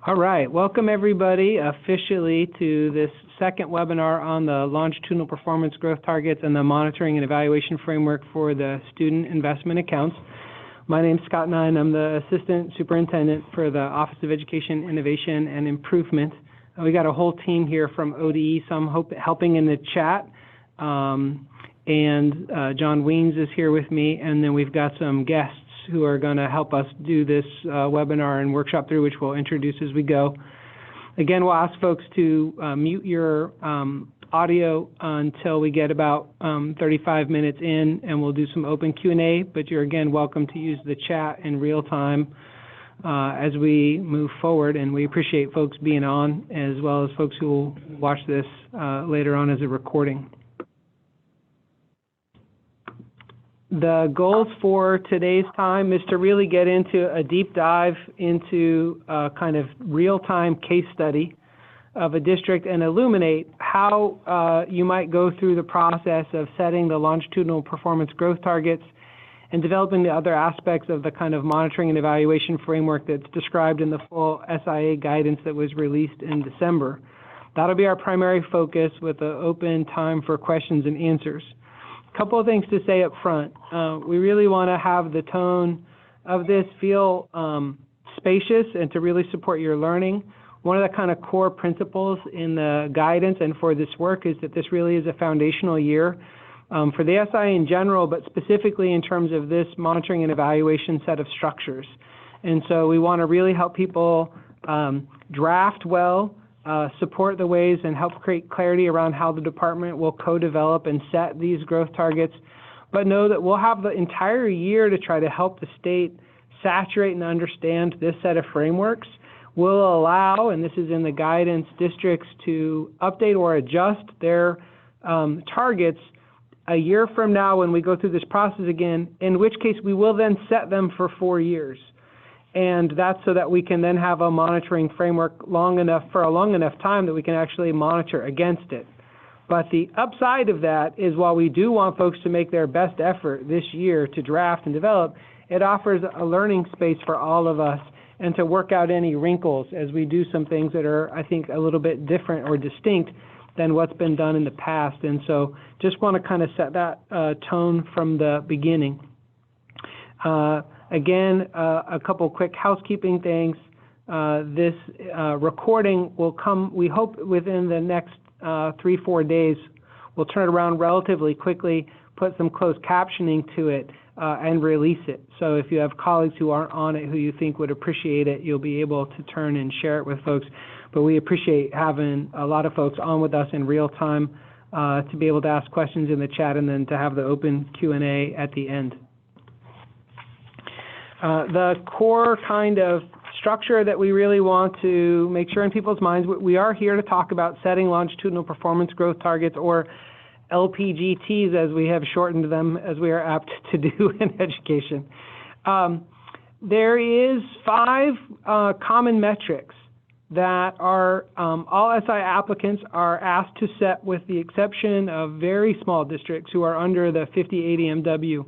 All right, welcome everybody officially to this second webinar on the longitudinal performance growth targets and the monitoring and evaluation framework for the student investment accounts. My name is Scott Nine. I'm the Assistant Superintendent for the Office of Education, Innovation, and Improvement. We got a whole team here from ODE, some helping in the chat. John Weens is here with me, and then we've got some guests who are going to help us do this webinar and workshop through, which we'll introduce as we go. Again, we'll ask folks to mute your audio until we get about 35 minutes in, and we'll do some open Q&A, but you're again welcome to use the chat in real time as we move forward, and we appreciate folks being on as well as folks who will watch this later on as a recording. The goals for today's time is to really get into a deep dive into a kind of real-time case study of a district and illuminate how you might go through the process of setting the longitudinal performance growth targets and developing the other aspects of the kind of monitoring and evaluation framework that's described in the full SIA guidance that was released in December. That'll be our primary focus with an open time for questions and answers. Couple of things to say up front. We really want to have the tone of this feel spacious and to really support your learning. One of the kind of core principles in the guidance and for this work is that this really is a foundational year for the SIA in general, but specifically in terms of this monitoring and evaluation set of structures. And so we want to really help people draft well, support the ways and help create clarity around how the department will co-develop and set these growth targets, but know that we'll have the entire year to try to help the state saturate and understand this set of frameworks. We'll allow, and this is in the guidance, districts to update or adjust their targets a year from now when we go through this process again, in which case we will then set them for 4 years. And that's so that we can then have a monitoring framework long enough time that we can actually monitor against it. But the upside of that is while we do want folks to make their best effort this year to draft and develop, it offers a learning space for all of us and to work out any wrinkles as we do some things that are, I think, a little bit different or distinct than what's been done in the past. And so just want to kind of set that tone from the beginning. Again, a couple quick housekeeping things. This recording will come, we hope, within the next 3-4 days. We'll turn it around relatively quickly, put some closed captioning to it, and release it. So if you have colleagues who aren't on it who you think would appreciate it, you'll be able to turn and share it with folks. But we appreciate having a lot of folks on with us in real time to be able to ask questions in the chat and then to have the open Q&A at the end. The core kind of structure that we really want to make sure in people's minds, we are here to talk about setting longitudinal performance growth targets, or LPGTs as we have shortened them, as we are apt to do in education. There is 5 common metrics that are all SI applicants are asked to set, with the exception of very small districts who are under the 50/80 MW.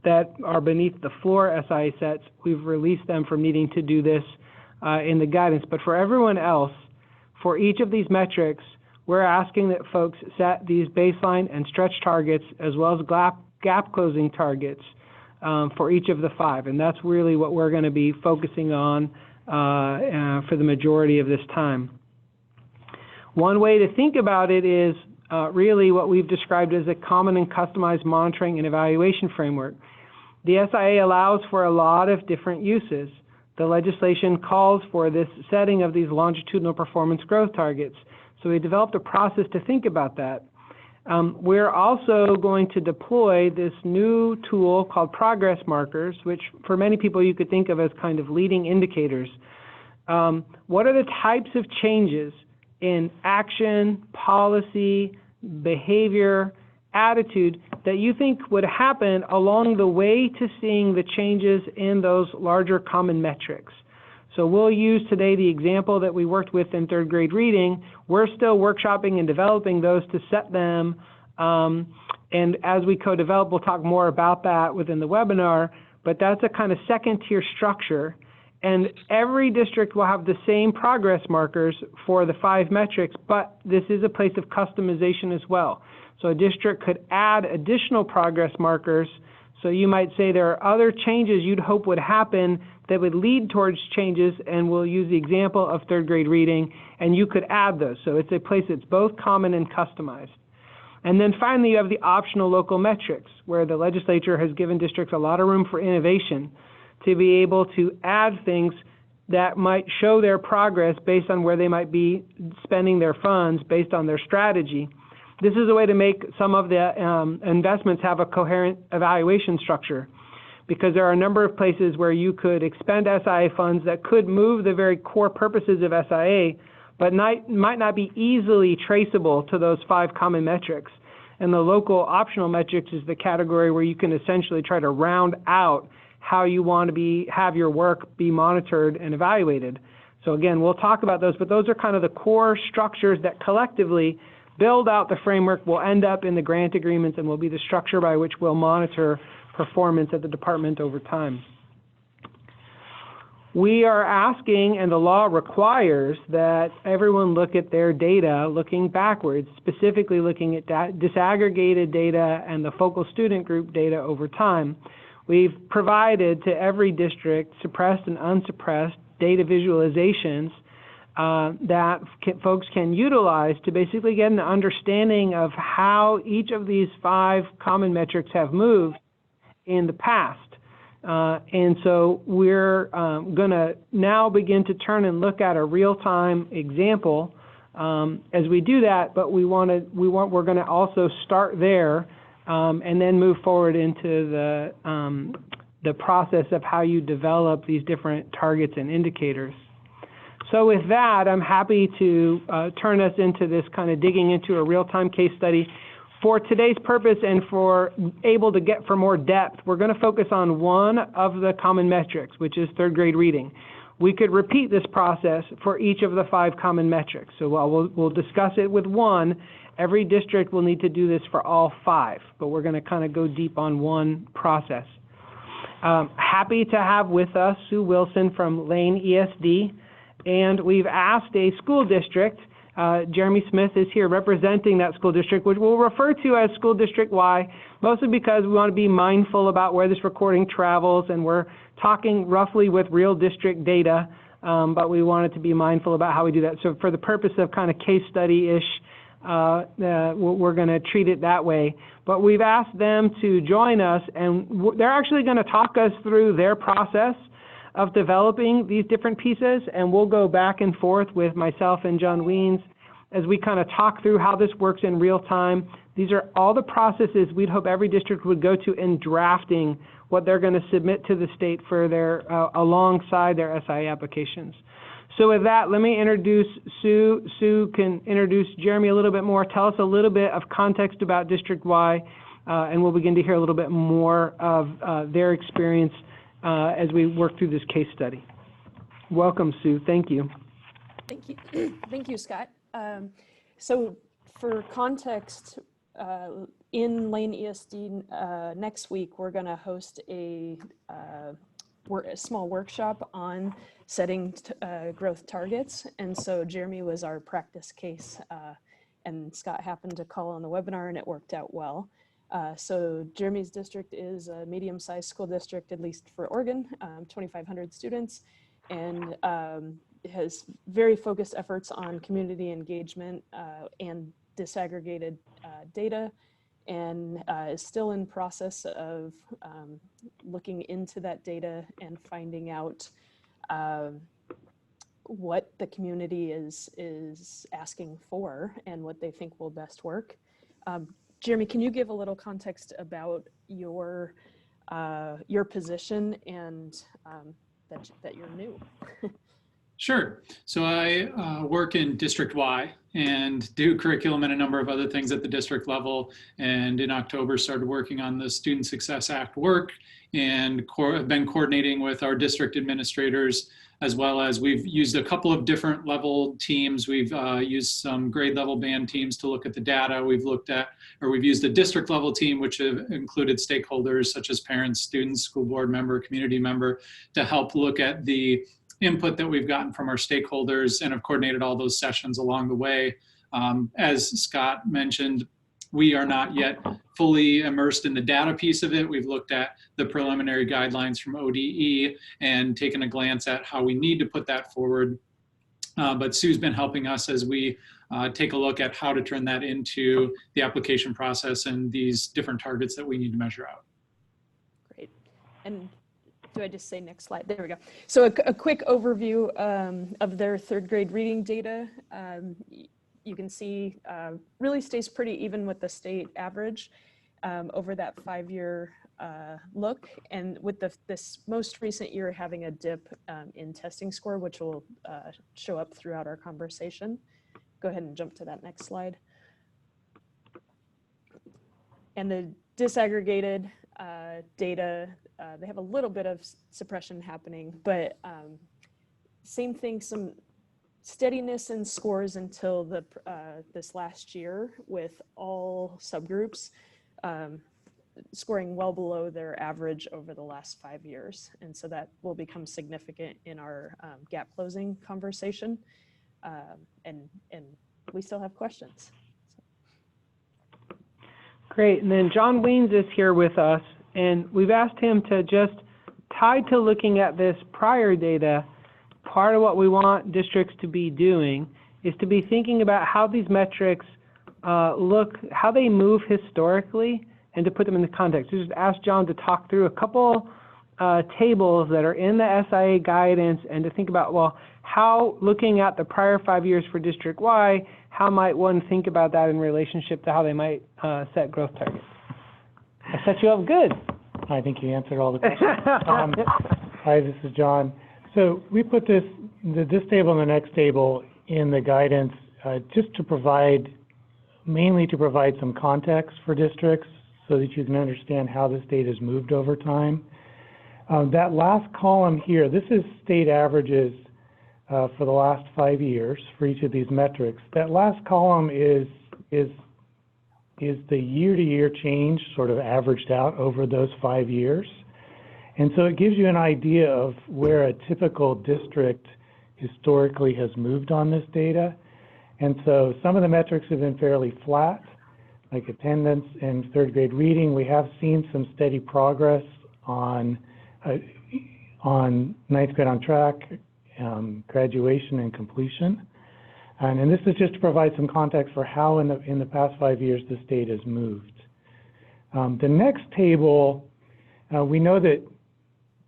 That are beneath the floor SIA sets. We've released them from needing to do this in the guidance. But for everyone else, for each of these metrics, we're asking that folks set these baseline and stretch targets as well as gap closing targets for each of the 5. And that's really what we're going to be focusing on for the majority of this time. One way to think about it is really what we've described as a common and customized monitoring and evaluation framework. The SIA allows for a lot of different uses. The legislation calls for this setting of these longitudinal performance growth targets. So we developed a process to think about that. We're also going to deploy this new tool called progress markers, which for many people you could think of as kind of leading indicators. What are the types of changes in action, policy, behavior, attitude that you think would happen along the way to seeing the changes in those larger common metrics? So we'll use today the example that we worked with in 3rd grade reading. We're still workshopping and developing those to set them. And as we co-develop, we'll talk more about that within the webinar. But that's a kind of second tier structure. And every district will have the same progress markers for the 5 metrics, but this is a place of customization as well. So a district could add additional progress markers. So you might say there are other changes you'd hope would happen that would lead towards changes, and we'll use the example of 3rd grade reading, and you could add those. So it's a place that's both common and customized. And then finally, you have the optional local metrics, where the legislature has given districts a lot of room for innovation to be able to add things that might show their progress based on where they might be spending their funds based on their strategy. This is a way to make some of the investments have a coherent evaluation structure, because there are a number of places where you could expend SIA funds that could move the very core purposes of SIA, but might not be easily traceable to those 5 common metrics. And the local optional metrics is the category where you can essentially try to round out how you want to have your work be monitored and evaluated. So again, we'll talk about those, but those are kind of the core structures that collectively build out the framework, will end up in the grant agreements, and will be the structure by which we'll monitor performance at the department over time. We are asking, and the law requires, that everyone look at their data looking backwards, specifically looking at disaggregated data and the focal student group data over time. We've provided to every district suppressed and unsuppressed data visualizations that folks can utilize to basically get an understanding of how each of these 5 common metrics have moved in the past. And so we're going to now begin to turn and look at a real-time example as we do that, but we're going to also start there and then move forward into the process of how you develop these different targets and indicators. So with that, I'm happy to turn us into this kind of digging into a real-time case study. For today's purpose and for more depth, we're going to focus on one of the common metrics, which is 3rd grade reading. We could repeat this process for each of the 5 common metrics. So while we'll discuss it with one, every district will need to do this for all 5, but we're going to kind of go deep on one process. Happy to have with us Sue Wilson from Lane ESD, and we've asked a school district. Jeremy Smith is here representing that school district, which we'll refer to as School District Y, mostly because we want to be mindful about where this recording travels, and we're talking roughly with real district data, but we wanted to be mindful about how we do that. So for the purpose of kind of case study-ish, we're going to treat it that way. But we've asked them to join us, and they're actually going to talk us through their process of developing these different pieces, and we'll go back and forth with myself and John Weens as we kind of talk through how this works in real time. These are all the processes we'd hope every district would go to in drafting what they're going to submit to the state for their alongside their SIA applications. So with that, let me introduce Sue. Sue can introduce Jeremy a little bit more, tell us a little bit of context about District Y, and we'll begin to hear a little bit more of their experience as we work through this case study. Welcome, Sue. Thank you. Thank you. Thank you, Scott. So for context, in Lane ESD next week, we're going to host a small workshop on setting growth targets. And so Jeremy was our practice case, and Scott happened to call on the webinar, and it worked out well. So Jeremy's district is a medium-sized school district, at least for Oregon, 2,500 students, and has very focused efforts on community engagement and disaggregated data, and is still in process of looking into that data and finding out what the community is asking for and what they think will best work. Jeremy, can you give a little context about your position and that you're new? Sure. So I work in District Y and do curriculum and a number of other things at the district level. And in October, started working on the Student Success Act work and have been coordinating with our district administrators, as well as we've used a couple of different level teams. We've used some grade level band teams to look at the data. We've used a district level team, which have included stakeholders such as parents, students, school board member, community member, to help look at the input that we've gotten from our stakeholders and have coordinated all those sessions along the way. As Scott mentioned, we are not yet fully immersed in the data piece of it. We've looked at the preliminary guidelines from ODE and taken a glance at how we need to put that forward. But Sue's been helping us as we take a look at how to turn that into the application process and these different targets that we need to measure out. Great. And do I just say next slide? There we go. So a quick overview of their third grade reading data. You can see really stays pretty even with the state average over that 5-year look. And with this most recent year having a dip in testing score, which will show up throughout our conversation. Go ahead and jump to that next slide. And the disaggregated data, they have a little bit of suppression happening, but same thing, some steadiness in scores until this last year with all subgroups scoring well below their average over the last 5 years. And so that will become significant in our gap closing conversation. And we still have questions. Great, and then John Weens is here with us, and we've asked him to just, tied to looking at this prior data, part of what we want districts to be doing is to be thinking about how these metrics look, how they move historically, and to put them in the context. So just ask John to talk through a couple tables that are in the SIA guidance and to think about, well, how, looking at the prior 5 years for District Y, how might one think about that in relationship to how they might set growth targets? I set you up good. I think you answered all the questions. Hi, this is John. So we put this table and the next table in the guidance just to provide, mainly to provide some context for districts so that you can understand how this data has moved over time. That last column here, this is state averages for the last 5 years for each of these metrics. That last column is the year-to-year change sort of averaged out over those 5 years. And so it gives you an idea of where a typical district historically has moved on this data. And so some of the metrics have been fairly flat, like attendance and third grade reading. We have seen some steady progress on ninth grade on track, graduation and completion. And this is just to provide some context for how in the past 5 years this data has moved. The next table, we know that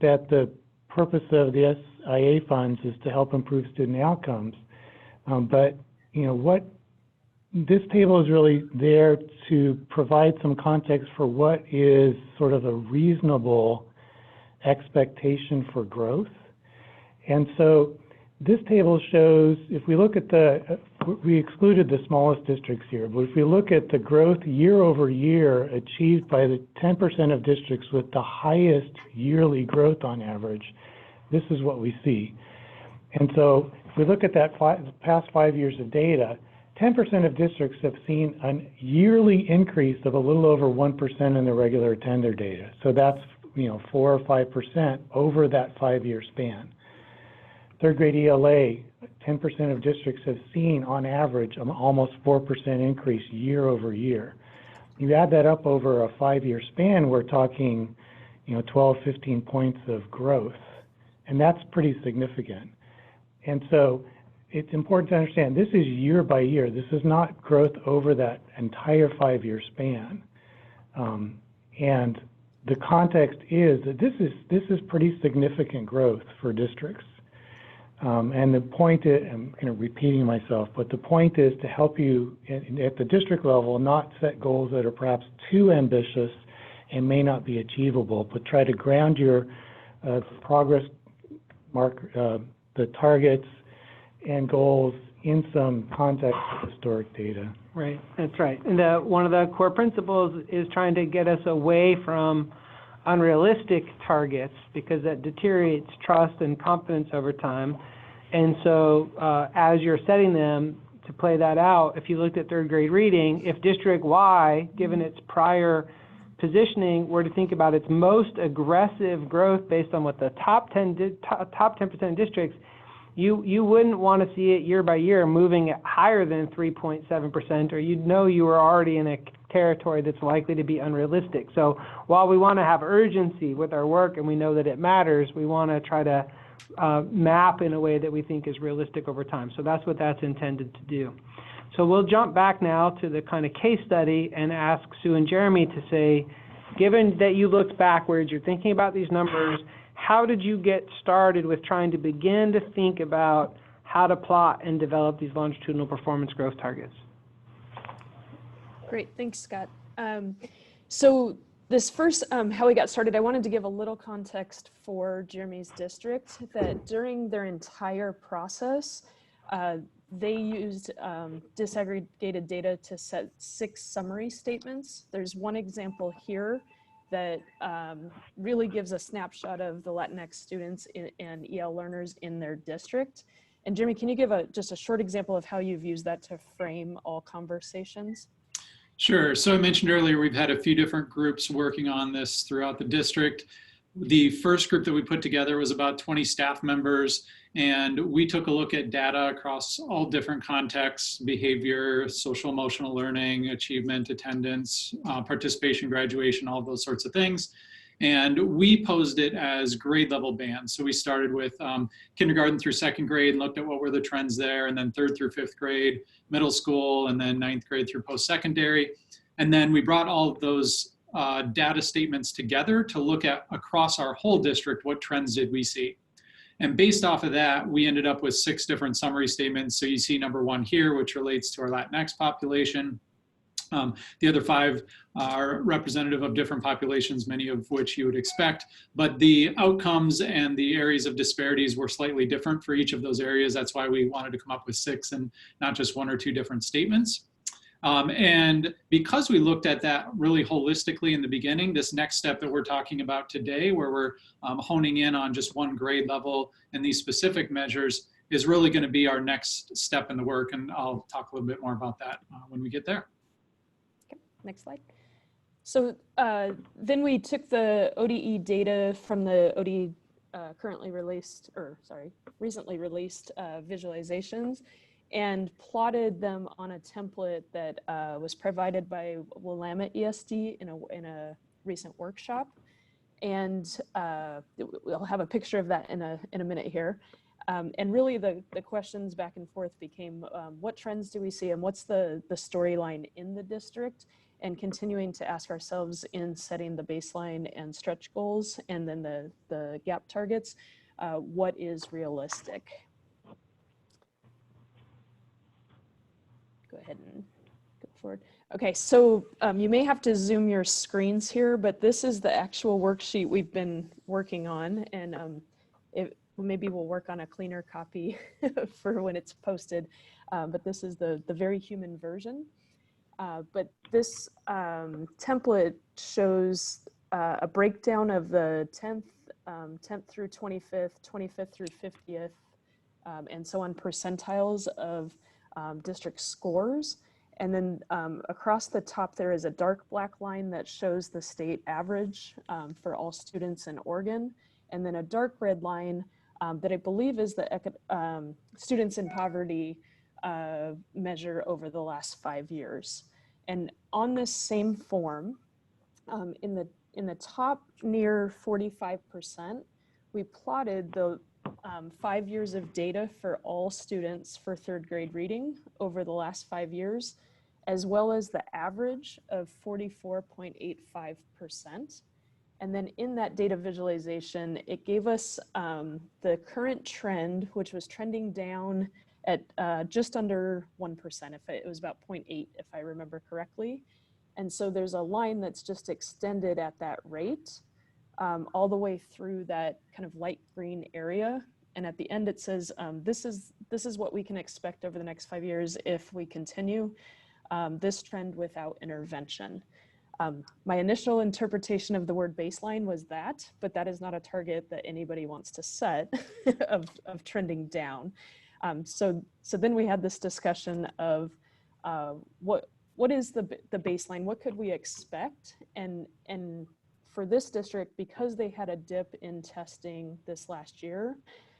the purpose of the SIA funds is to help improve student outcomes. But what this table is really there to provide some context for what is sort of a reasonable expectation for growth. And so this table shows, if we look at we excluded the smallest districts here, but if we look at the growth year over year achieved by the 10% of districts with the highest yearly growth on average, this is what we see. And so if we look at that past 5 years of data, 10% of districts have seen a yearly increase of a little over 1% in the regular attender data. So that's 4 or 5% over that 5-year span. Third grade ELA, 10% of districts have seen on average an almost 4% increase year over year. You add that up over a 5-year span, we're talking 12, 15 points of growth, and that's pretty significant. And so it's important to understand this is year by year. This is not growth over that entire 5-year span. And the context is that this is pretty significant growth for districts. And the point is, I'm kind of repeating myself, but the point is to help you at the district level not set goals that are perhaps too ambitious and may not be achievable, but try to ground your progress the targets and goals in some context of historic data. Right, that's right. And one of the core principles is trying to get us away from unrealistic targets because that deteriorates trust and confidence over time. And so as you're setting them to play that out, if you looked at third grade reading, if District Y, given its prior positioning, were to think about its most aggressive growth based on what the top 10% of districts, you wouldn't want to see it year by year moving higher than 3.7%, or you'd know you were already in a territory that's likely to be unrealistic. So while we want to have urgency with our work and we know that it matters, we want to try to map in a way that we think is realistic over time. So that's what that's intended to do. So we'll jump back now to the kind of case study and ask Sue and Jeremy to say, given that you looked backwards, you're thinking about these numbers, how did you get started with trying to begin to think about how to plot and develop these longitudinal performance growth targets? Great, thanks, Scott. So this first, how we got started, I wanted to give a little context for Jeremy's district that during their entire process, they used disaggregated data to set 6 summary statements. There's one example here that really gives a snapshot of the Latinx students and EL learners in their district. And Jeremy, can you give just a short example of how you've used that to frame all conversations? Sure. So I mentioned earlier, we've had a few different groups working on this throughout the district. The first group that we put together was about 20 staff members, and we took a look at data across all different contexts: behavior, social emotional learning, achievement, attendance, participation, graduation, all those sorts of things. And we posed it as grade level bands. So we started with kindergarten through 2nd grade and looked at what were the trends there, and then 3rd through 5th grade, middle school, and then 9th grade through post-secondary. And then we brought all of those data statements together to look at across our whole district, what trends did we see? And based off of that, we ended up with 6 different summary statements. So you see number 1 here, which relates to our Latinx population. The other 5 are representative of different populations, many of which you would expect, but the outcomes and the areas of disparities were slightly different for each of those areas. That's why we wanted to come up with 6 and not just 1 or 2 different statements. And because we looked at that really holistically in the beginning, this next step that we're talking about today, where we're honing in on just 1 grade level and these specific measures, is really going to be our next step in the work. And I'll talk a little bit more about that when we get there. Okay, next slide. So then we took the ODE data from the ODE recently released visualizations and plotted them on a template that was provided by Willamette ESD in a recent workshop. And we'll have a picture of that in a minute here. And really the questions back and forth became, what trends do we see and what's the storyline in the district? And continuing to ask ourselves in setting the baseline and stretch goals and then the gap targets, what is realistic? Go ahead and go forward. Okay, so you may have to zoom your screens here, but this is the actual worksheet we've been working on, and maybe we'll work on a cleaner copy for when it's posted, but this is the very human version. But this template shows a breakdown of the 10th through 25th, 25th through 50th, and so on percentiles of district scores. And then across the top, there is a dark black line that shows the state average for all students in Oregon. And then a dark red line that I believe is the students in poverty measure over the last 5 years. And on this same form, in the top near 45%, we plotted the 5 years of data for all students for 3rd grade reading over the last 5 years, as well as the average of 44.85%. And then in that data visualization, it gave us the current trend, which was trending down at just under 1%. It was about 0.8, if I remember correctly. And so there's a line that's just extended at that rate all the way through that kind of light green area and at the end it says, this is what we can expect over the next 5 years if we continue this trend without intervention. My initial interpretation of the word baseline was that, but that is not a target that anybody wants to set of trending down. So then we had this discussion of what is the baseline? What could we expect? And for this district, because they had a dip in testing this last year,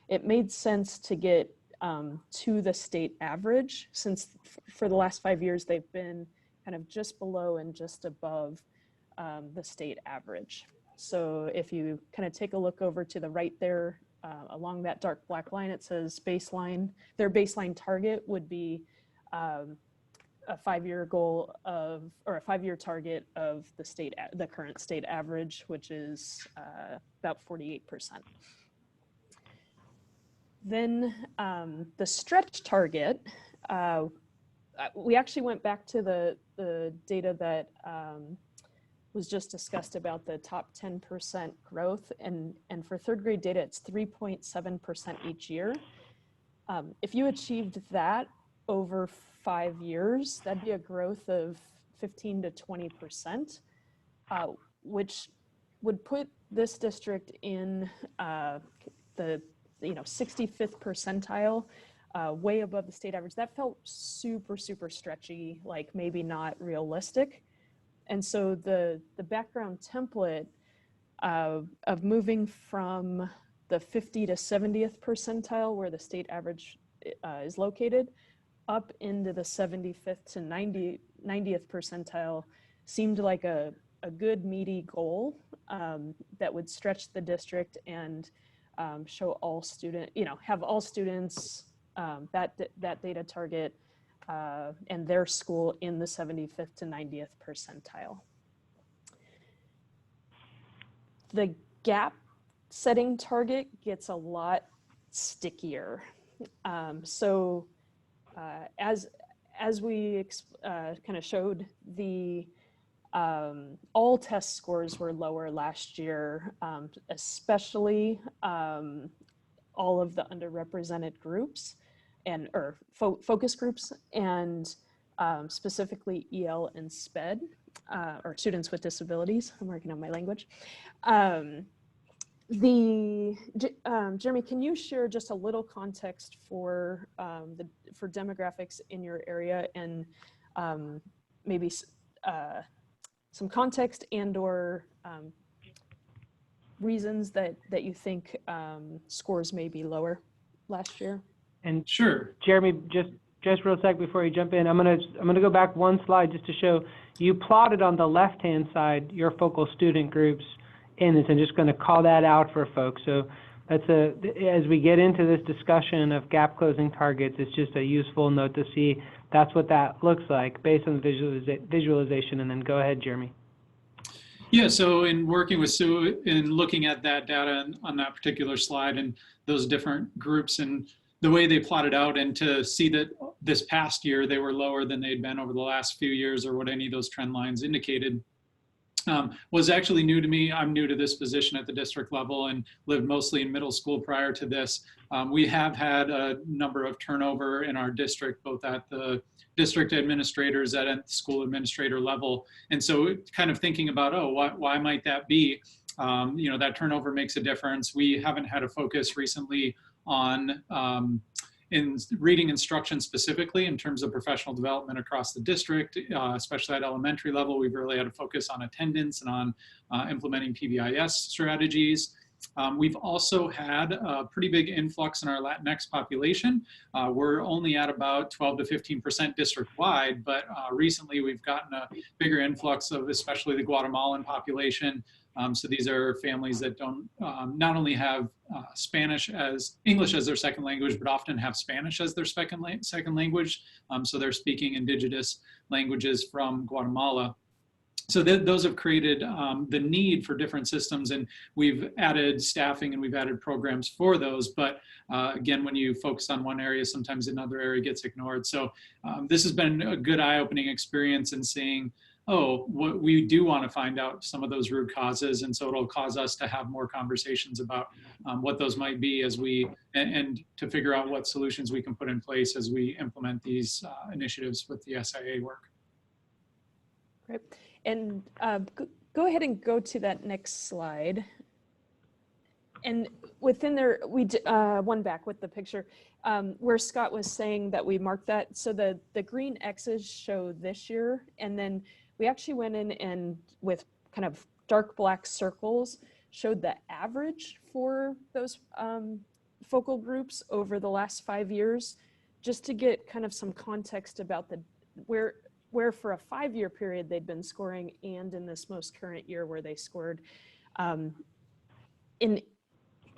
it made sense to get to the state average, since for the last 5 years, they've been kind of just below and just above the state average. So if you kind of take a look over to the right there, along that dark black line, it says baseline. Their baseline target would be a 5-year goal of, or a 5-year target of the current state average, which is about 48%. Then the stretch target, we actually went back to the data that was just discussed about the top 10% growth, and for third grade data, it's 3.7% each year. If you achieved that over 5 years, that'd be a growth of 15 to 20%, which would put this district in the 65th percentile, way above the state average. That felt super, super stretchy, like maybe not realistic. And so the background template of moving from the 50 to 70th percentile, where the state average is located, up into the 75th to 90th percentile seemed like a good meaty goal that would stretch the district and show all have all students that data target and their school in the 75th to 90th percentile. The gap setting target gets a lot stickier. As we kind of showed, the all test scores were lower last year, especially all of the underrepresented groups or focus groups, and specifically EL and SPED, or students with disabilities. I'm working on my language. Jeremy, can you share just a little context for demographics in your area, and maybe some context and/or reasons that you think scores may be lower last year? And Sure. Jeremy, just real sec before you jump in, I'm gonna go back one slide just to show you plotted on the left-hand side your focal student groups in this. I'm just going to call that out for folks. So that's as we get into this discussion of gap closing targets, it's just a useful note to see that's what that looks like based on the visualization. And then go ahead, Jeremy. Yeah, so in working with Sue in looking at that data on that particular slide and those different groups and the way they plotted out, and to see that this past year they were lower than they'd been over the last few years, or what any of those trend lines indicated, was actually new to me. I'm new to this position at the district level and lived mostly in middle school prior to this. We have had a number of turnover in our district, both at the district administrators and at the school administrator level. And so kind of thinking about, why might that be? That turnover makes a difference. We haven't had a focus recently on in reading instruction specifically in terms of professional development across the district, especially at elementary level. We've really had a focus on attendance and on implementing PBIS strategies. We've also had a pretty big influx in our Latinx population. We're only at about 12 to 15% district-wide, but recently we've gotten a bigger influx of especially the Guatemalan population. So these are families that don't not only have English as their second language, but often have Spanish as their second language. So they're speaking indigenous languages from Guatemala. So those have created the need for different systems, and we've added staffing and we've added programs for those. But again, when you focus on one area, sometimes another area gets ignored. So this has been a good eye-opening experience in seeing oh, what we do want to find out some of those root causes. And so it'll cause us to have more conversations about what those might be as and to figure out what solutions we can put in place as we implement these initiatives with the SIA work. Great. And go ahead and go to that next slide. And within there, one back with the picture, where Scott was saying that we marked that. So the green X's show this year, and then we actually went in and with kind of dark black circles showed the average for those focal groups over the last 5 years, just to get kind of some context about where for a 5-year period they'd been scoring, and in this most current year where they scored,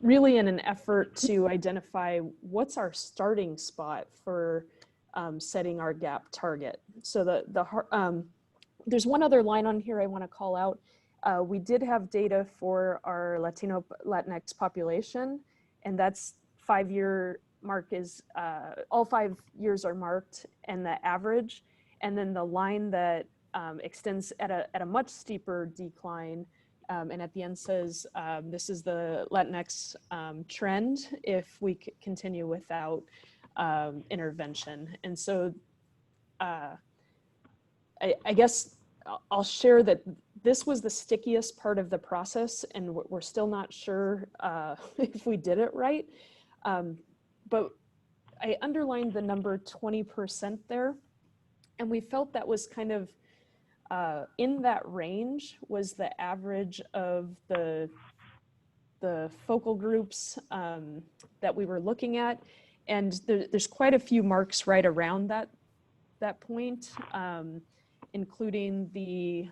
really in an effort to identify what's our starting spot for setting our gap target. So there's one other line on here I want to call out. We did have data for our Latinx population, and that's 5-year mark is, all 5 years are marked and the average. And then the line that extends at a much steeper decline, and at the end says, this is the Latinx trend if we continue without intervention. And so I guess I'll share that this was the stickiest part of the process, and we're still not sure if we did it right. But I underlined the number 20% there, and we felt that was kind of in that range was the average of the focal groups that we were looking at. And there's quite a few marks right around that point, including the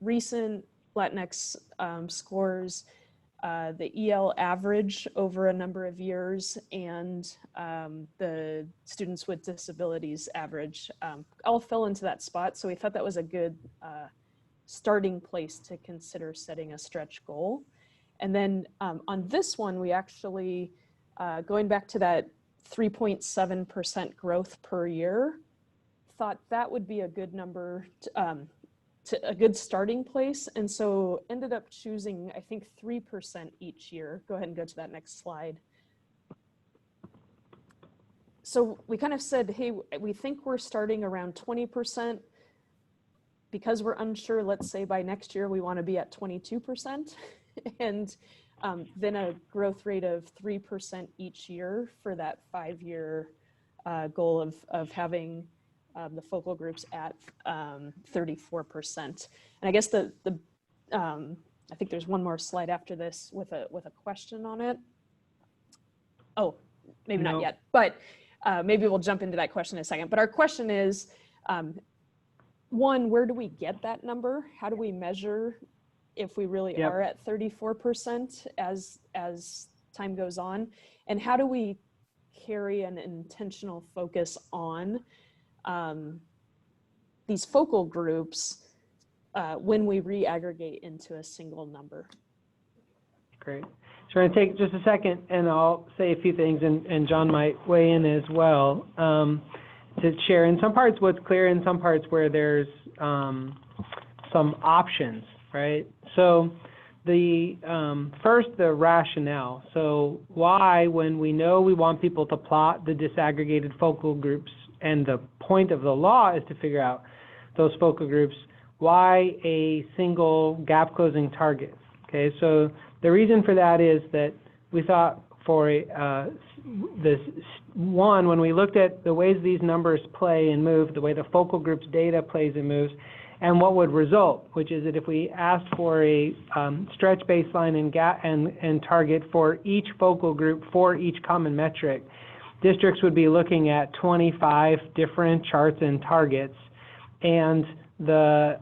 recent Latinx scores, the EL average over a number of years, and the students with disabilities average all fell into that spot. So we thought that was a good starting place to consider setting a stretch goal. And then on this one, we actually, going back to that 3.7% growth per year, thought that would be a good number to a good starting place. And so ended up choosing, I think, 3% each year. Go ahead and go to that next slide. So we kind of said, hey, we think we're starting around 20%. Because we're unsure, let's say by next year, we want to be at 22%. And then a growth rate of 3% each year for that 5-year goal of having the focal groups at 34%. And I guess I think there's one more slide after this with a question on it. Oh, maybe not yet, but maybe we'll jump into that question in a second. But our question is, one, where do we get that number? How do we measure if we really are at 34% as time goes on? And how do we carry an intentional focus on these focal groups when we re-aggregate into a single number? Great. So we're going to take just a second, and I'll say a few things, and John might weigh in as well, to share in some parts what's clear, in some parts where there's some options, right? So the first, the rationale. So why, when we know we want people to plot the disaggregated focal groups, and the point of the law is to figure out those focal groups, why a single gap closing target? Okay, so the reason for that is that we thought for this one, when we looked at the ways these numbers play and move, the way the focal group's data plays and moves, and what would result, which is that if we asked for a stretch baseline and target for each focal group for each common metric, districts would be looking at 25 different charts and targets, and the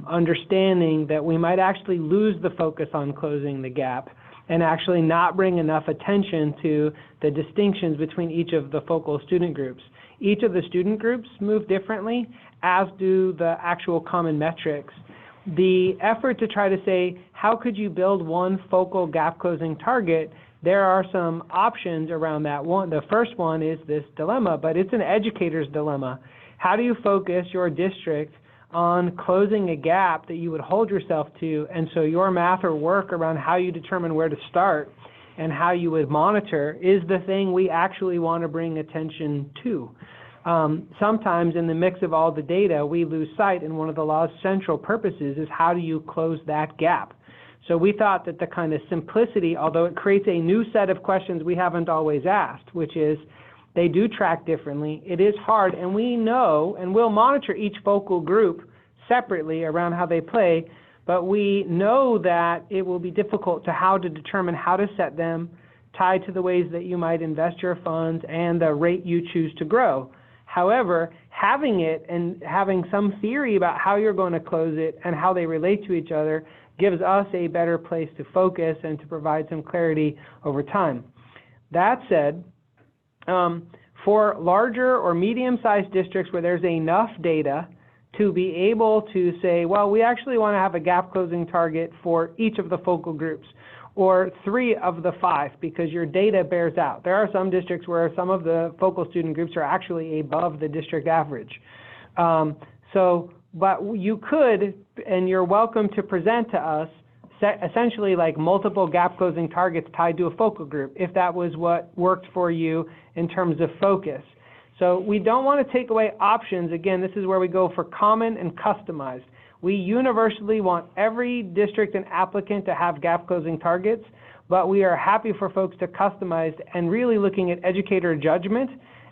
understanding that we might actually lose the focus on closing the gap and actually not bring enough attention to the distinctions between each of the focal student groups. Each of the student groups move differently, as do the actual common metrics. The effort to try to say, how could you build one focal gap closing target? There are some options around that one. The first one is this dilemma, but it's an educator's dilemma. How do you focus your district on closing a gap that you would hold yourself to, and so your math or work around how you determine where to start and how you would monitor is the thing we actually want to bring attention to. Sometimes in the mix of all the data, we lose sight, and one of the law's central purposes is how do you close that gap? So we thought that the kind of simplicity, although it creates a new set of questions we haven't always asked, which is they do track differently, it is hard, and we know, and we'll monitor each focal group separately around how they play, but we know that it will be difficult to determine how to set them tied to the ways that you might invest your funds and the rate you choose to grow. However, having it and having some theory about how you're going to close it and how they relate to each other gives us a better place to focus and to provide some clarity over time. That said, for larger or medium-sized districts where there's enough data to be able to say, well, we actually want to have a gap closing target for each of the focal groups, or 3 of the 5, because your data bears out. There are some districts where some of the focal student groups are actually above the district average. But you could, and you're welcome to present to us, essentially like multiple gap closing targets tied to a focal group, if that was what worked for you in terms of focus. So we don't want to take away options. Again, this is where we go for common and customized. We universally want every district and applicant to have gap closing targets, but we are happy for folks to customize and really looking at educator judgment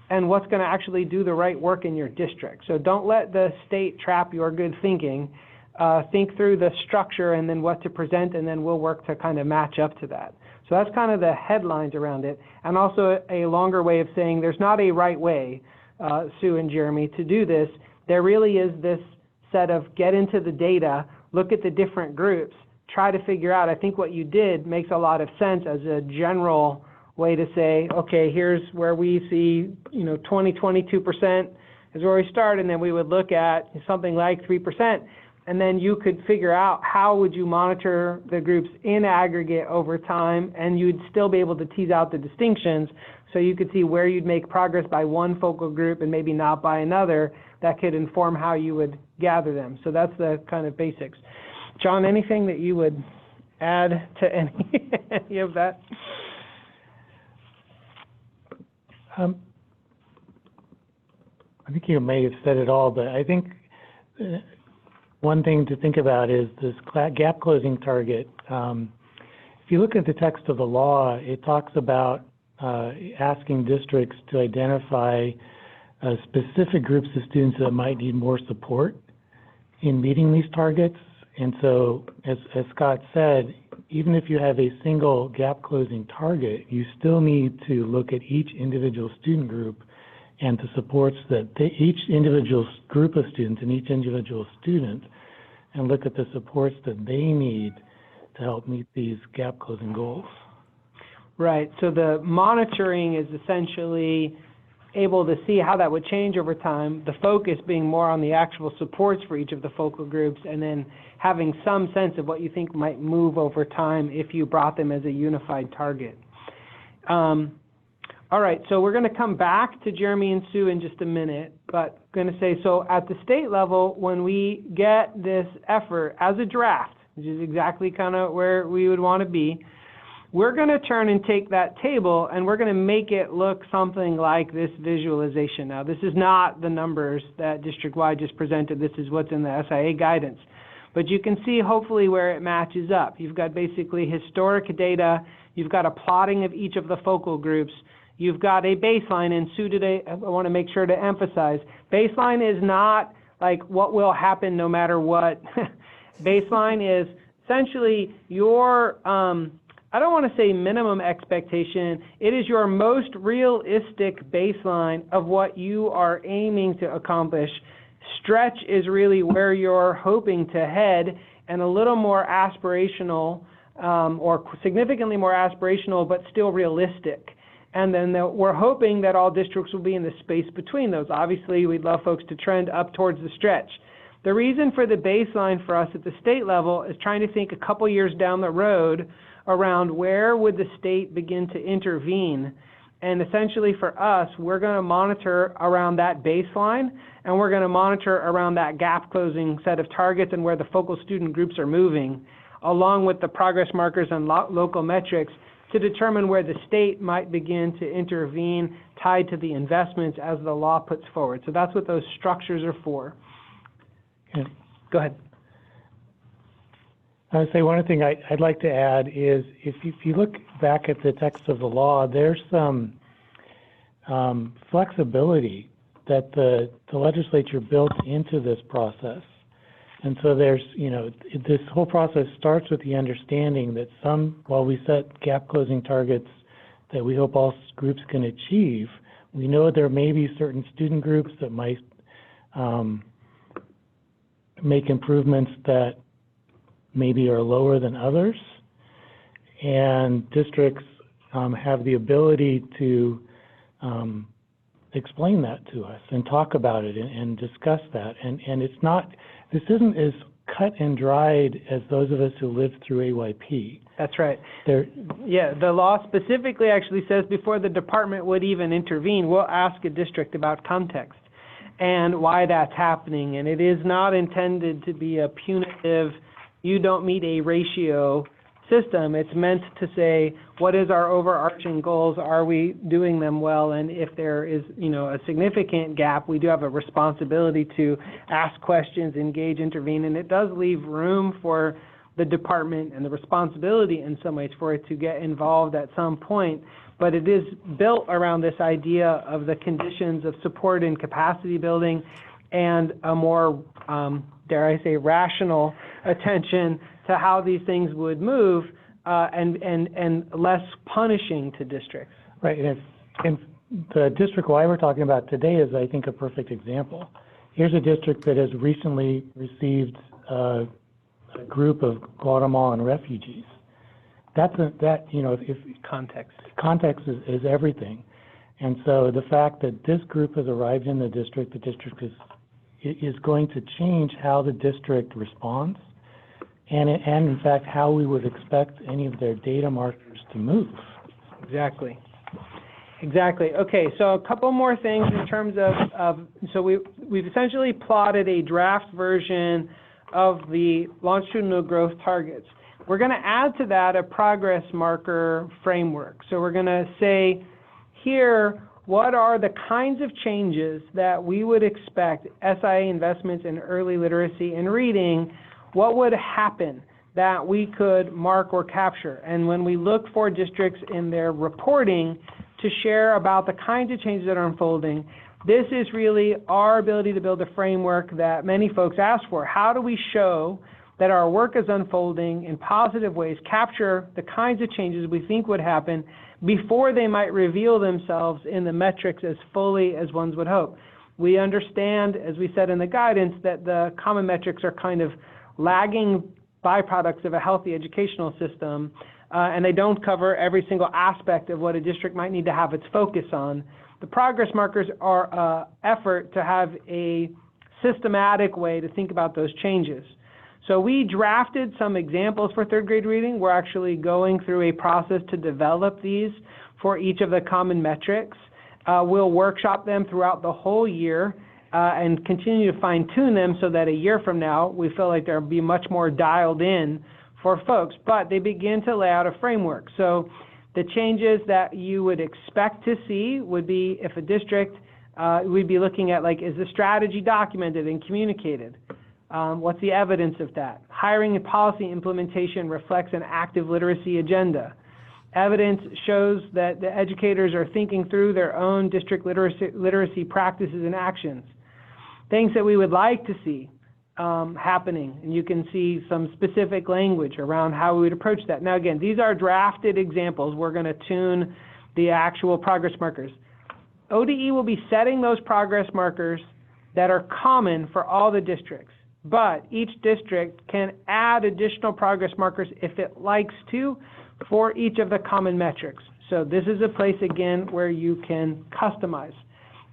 and what's going to actually do the right work in your district. So don't let the state trap your good thinking. Think through the structure and then what to present, and then we'll work to kind of match up to that. So that's kind of the headlines around it, and also a longer way of saying there's not a right way, Sue and Jeremy, to do this. There really is this set of get into the data, look at the different groups, try to figure out. I think what you did makes a lot of sense as a general way to say, okay, here's where we see, 22% is where we start, and then we would look at something like 3%, and then you could figure out how would you monitor the groups in aggregate over time, and you'd still be able to tease out the distinctions, so you could see where you'd make progress by one focal group and maybe not by another. That could inform how you would gather them. So that's the kind of basics. John, anything that you would add to any of that? I think you may have said it all, but I think one thing to think about is this gap closing target. If you look at the text of the law, it talks about asking districts to identify specific groups of students that might need more support in meeting these targets. And so, as Scott said, even if you have a single gap closing target, you still need to look at each individual student group and the supports that each individual group of students and each individual student, and look at the supports that they need to help meet these gap closing goals. Right, so the monitoring is essentially able to see how that would change over time, the focus being more on the actual supports for each of the focal groups, and then having some sense of what you think might move over time if you brought them as a unified target. All right, so we're going to come back to Jeremy and Sue in just a minute, but I'm going to say, so at the state level, when we get this effort as a draft, which is exactly kind of where we would want to be, we're going to turn and take that table and we're going to make it look something like this visualization. Now, this is not the numbers that district-wide just presented. This is what's in the SIA guidance. But you can see hopefully where it matches up. You've got basically historic data. You've got a plotting of each of the focal groups. You've got a baseline, and Sue today, I want to make sure to emphasize, baseline is not like what will happen no matter what. Baseline is essentially your, I don't want to say minimum expectation, it is your most realistic baseline of what you are aiming to accomplish. Stretch is really where you're hoping to head, and a little more aspirational, or significantly more aspirational, but still realistic. And then we're hoping that all districts will be in the space between those. Obviously, we'd love folks to trend up towards the stretch. The reason for the baseline for us at the state level is trying to think a couple years down the road around where would the state begin to intervene. And essentially for us, we're going to monitor around that baseline, and we're going to monitor around that gap closing set of targets and where the focal student groups are moving, along with the progress markers and local metrics to determine where the state might begin to intervene tied to the investments as the law puts forward. So that's what those structures are for. Okay. Go ahead. I would say one thing I'd like to add is if you look back at the text of the law, there's some flexibility that the legislature built into this process. And so there's, this whole process starts with the understanding that while we set gap closing targets that we hope all groups can achieve, we know there may be certain student groups that might make improvements that maybe are lower than others, and districts have the ability to explain that to us and talk about it and discuss that. And this isn't as cut and dried as those of us who lived through AYP. That's right. Yeah, the law specifically actually says before the department would even intervene, we'll ask a district about context and why that's happening. And it is not intended to be a punitive, you don't meet a ratio system. It's meant to say, what is our overarching goals? Are we doing them well? And if there is, a significant gap, we do have a responsibility to ask questions, engage, intervene, and it does leave room for the department and the responsibility in some ways for it to get involved at some point. But it is built around this idea of the conditions of support and capacity building and a more, dare I say, rational attention to how these things would move and less punishing to districts. Right, and the district why we're talking about today is, I think, a perfect example. Here's a district that has recently received a group of Guatemalan refugees. If context is everything. And so the fact that this group has arrived in the district is going to change how the district responds and in fact how we would expect any of their data markers to move. Exactly. Okay, so a couple more things in terms so we've essentially plotted a draft version of the longitudinal growth targets. We're going to add to that a progress marker framework. So we're going to say here, what are the kinds of changes that we would expect SIA investments in early literacy and reading, what would happen that we could mark or capture? And when we look for districts in their reporting to share about the kinds of changes that are unfolding, this is really our ability to build a framework that many folks ask for. How do we show that our work is unfolding in positive ways, capture the kinds of changes we think would happen before they might reveal themselves in the metrics as fully as ones would hope? We understand, as we said in the guidance, that the common metrics are kind of lagging byproducts of a healthy educational system, and they don't cover every single aspect of what a district might need to have its focus on. The progress markers are an effort to have a systematic way to think about those changes. So we drafted some examples for third grade reading. We're actually going through a process to develop these for each of the common metrics. We'll workshop them throughout the whole year and continue to fine tune them so that a year from now, we feel like they'll be much more dialed in for folks, but they begin to lay out a framework. So the changes that you would expect to see would be if a district, we'd be looking at is the strategy documented and communicated? What's the evidence of that? Hiring and policy implementation reflects an active literacy agenda. Evidence shows that the educators are thinking through their own district literacy practices and actions. Things that we would like to see happening, and you can see some specific language around how we would approach that. Now again, these are drafted examples. We're going to tune the actual progress markers. ODE will be setting those progress markers that are common for all the districts, but each district can add additional progress markers if it likes to for each of the common metrics. So this is a place, again, where you can customize.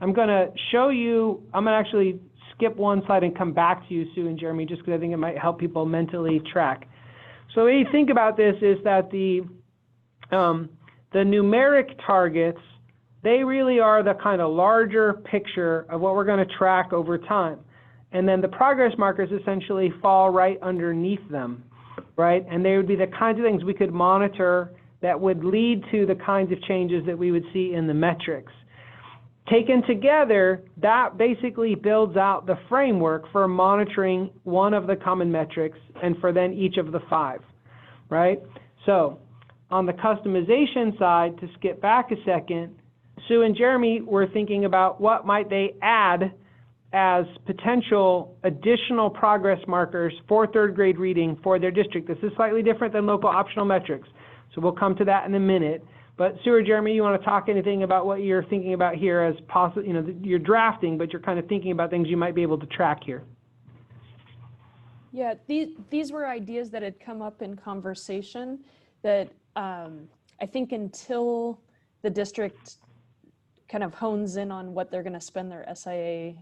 I'm going to show you, I'm going to actually skip one slide and come back to you, Sue and Jeremy, just because I think it might help people mentally track. So the way you think about this is that the numeric targets they really are the kind of larger picture of what we're going to track over time. And then the progress markers essentially fall right underneath them, right? And they would be the kinds of things we could monitor that would lead to the kinds of changes that we would see in the metrics. Taken together, that basically builds out the framework for monitoring one of the common metrics and for then each of the 5, right? So on the customization side, to skip back a second, Sue and Jeremy were thinking about what might they add as potential additional progress markers for 3rd grade reading for their district. This is slightly different than local optional metrics, so we'll come to that in a minute. But Sue or Jeremy, you want to talk anything about what you're thinking about here as possible? You know, you're drafting, but you're kind of thinking about things you might be able to track here. Yeah, these were ideas that had come up in conversation that I think until the district kind of hones in on what they're going to spend their SIA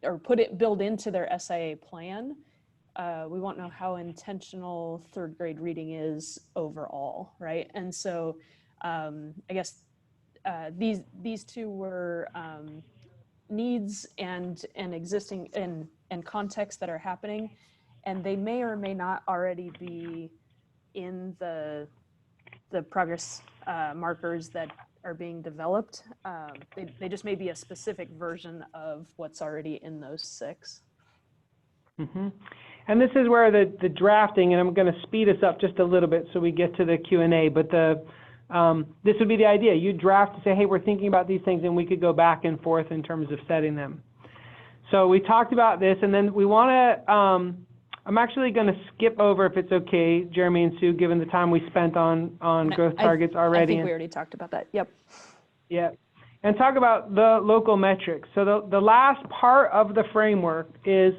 or build into their SIA plan, we won't know how intentional 3rd grade reading is overall, right? And so I guess these two were needs and existing and contexts that are happening, and they may or may not already be in the progress markers that are being developed. They just may be a specific version of what's already in those 6. Mm-hmm. And this is where the drafting, and I'm going to speed us up just a little bit so we get to the Q&A, but this would be the idea. You draft to say, hey, we're thinking about these things, and we could go back and forth in terms of setting them. So we talked about this, and then we want to, I'm actually going to skip over, if it's okay, Jeremy and Sue, given the time we spent on growth targets already. I think we already talked about that. Yep. Yeah. And talk about the local metrics. So the last part of the framework is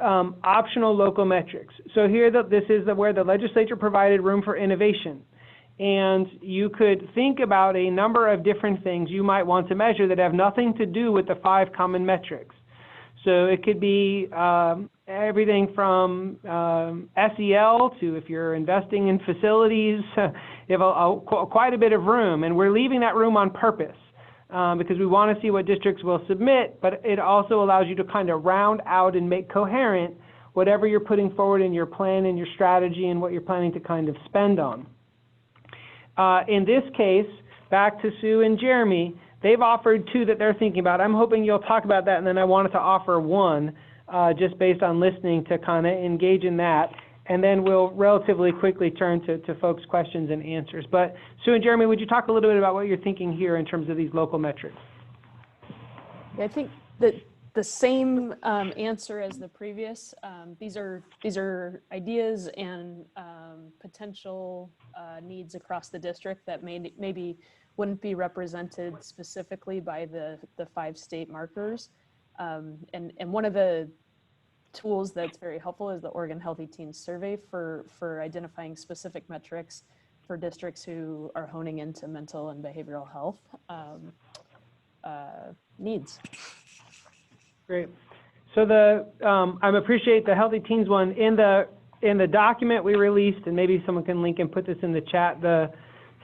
optional local metrics. So here, this is where the legislature provided room for innovation. And you could think about a number of different things you might want to measure that have nothing to do with the 5 common metrics. So it could be everything from SEL to, if you're investing in facilities, you have quite a bit of room. And we're leaving that room on purpose because we want to see what districts will submit, but it also allows you to kind of round out and make coherent whatever you're putting forward in your plan and your strategy and what you're planning to kind of spend on. In this case, back to Sue and Jeremy, they've offered 2 that they're thinking about. I'm hoping you'll talk about that, and then I wanted to offer 1 just based on listening to kind of engage in that. And then we'll relatively quickly turn to folks' questions and answers. But Sue and Jeremy, would you talk a little bit about what you're thinking here in terms of these local metrics? Yeah, I think that the same answer as the previous. These are ideas and potential needs across the district that maybe wouldn't be represented specifically by the 5 state markers. And one of the tools that's very helpful is the Oregon Healthy Teens Survey for identifying specific metrics for districts who are honing into mental and behavioral health needs. Great. So I appreciate the Healthy Teens one. In the document we released, and maybe someone can link and put this in the chat, the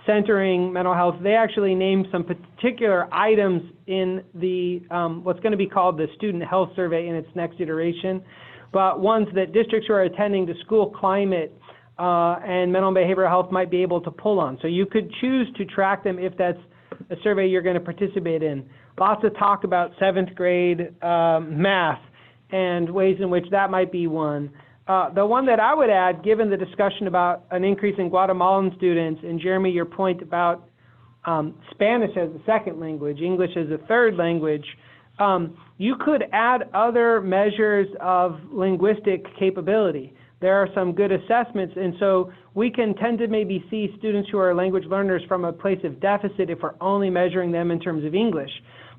Centering Mental Health, they actually named some particular items in the what's going to be called the Student Health Survey in its next iteration, but ones that districts who are attending to school climate and mental and behavioral health might be able to pull on. So you could choose to track them if that's a survey you're going to participate in. Lots of talk about 7th grade math and ways in which that might be one. The one that I would add, given the discussion about an increase in Guatemalan students, and Jeremy, your point about Spanish as a 2nd language, English as a 3rd language, you could add other measures of linguistic capability. There are some good assessments, and so we can tend to maybe see students who are language learners from a place of deficit if we're only measuring them in terms of English.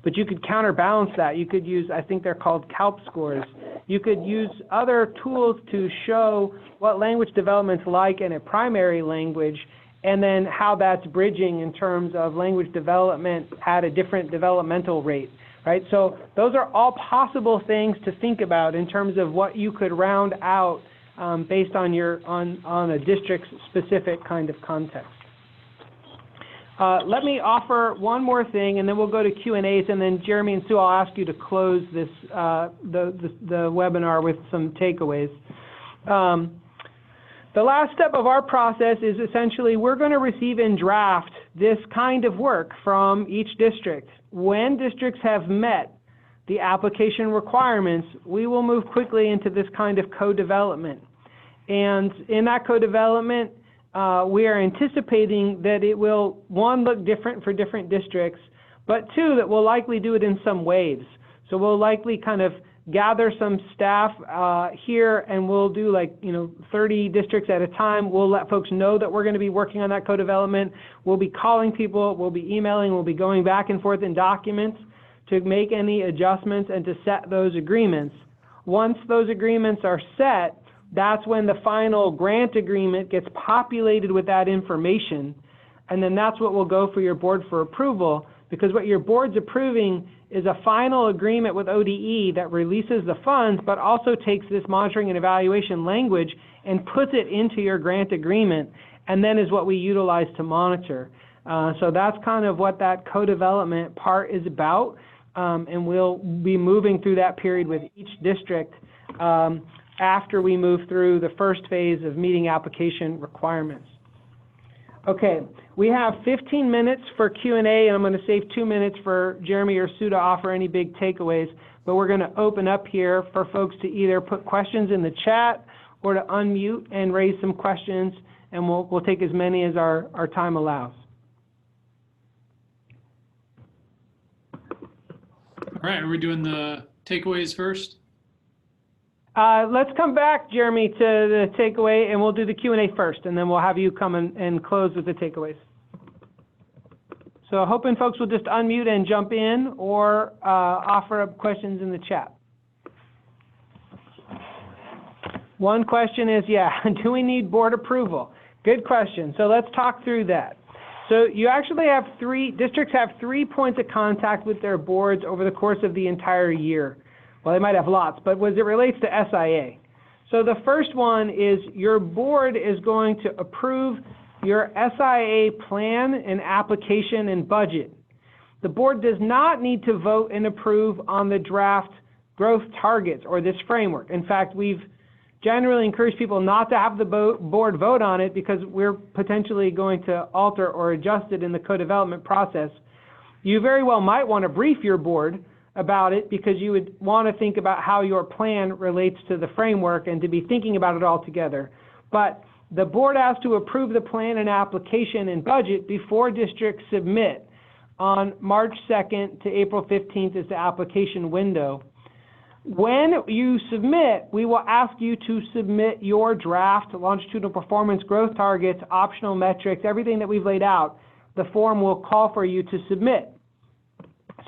But you could counterbalance that. You could use, I think they're called CALP scores. You could use other tools to show what language development's like in a primary language, and then how that's bridging in terms of language development at a different developmental rate, right? So those are all possible things to think about in terms of what you could round out based on on a district-specific kind of context. Let me offer one more thing, and then we'll go to Q&As, and then Jeremy and Sue, I'll ask you to close this the webinar with some takeaways. The last step of our process is essentially we're going to receive and draft this kind of work from each district. When districts have met the application requirements, we will move quickly into this kind of co-development. And in that co-development, we are anticipating that it will, one, look different for different districts, but two, that we'll likely do it in some waves. So we'll likely kind of gather some staff here, and we'll do 30 districts at a time. We'll let folks know that we're going to be working on that co-development. We'll be calling people, we'll be emailing, we'll be going back and forth in documents to make any adjustments and to set those agreements. Once those agreements are set, that's when the final grant agreement gets populated with that information, and then that's what will go for your board for approval, because what your board's approving is a final agreement with ODE that releases the funds, but also takes this monitoring and evaluation language and puts it into your grant agreement, and then is what we utilize to monitor. So that's kind of what that co-development part is about, and we'll be moving through that period with each district after we move through the first phase of meeting application requirements. Okay, we have 15 minutes for Q&A, and I'm going to save 2 minutes for Jeremy or Sue to offer any big takeaways, but we're going to open up here for folks to either put questions in the chat or to unmute and raise some questions, and we'll take as many as our time allows. All right, are we doing the takeaways first? Let's come back, Jeremy, to the takeaway, and we'll do the Q&A first, and then we'll have you come and close with the takeaways. So hoping folks will just unmute and jump in or offer up questions in the chat. One question is, do we need board approval? Good question. So let's talk through that. So you actually have districts have 3 points of contact with their boards over the course of the entire year. Well, they might have lots, but as it relates to SIA. So the first one is your board is going to approve your SIA plan and application and budget. The board does not need to vote and approve on the draft growth targets or this framework. In fact, we've generally encouraged people not to have the board vote on it because we're potentially going to alter or adjust it in the co-development process. You very well might want to brief your board about it because you would want to think about how your plan relates to the framework and to be thinking about it all together. But the board has to approve the plan and application and budget before districts submit on March 2nd to April 15th is the application window. When you submit, we will ask you to submit your draft longitudinal performance growth targets, optional metrics, everything that we've laid out. The form will call for you to submit.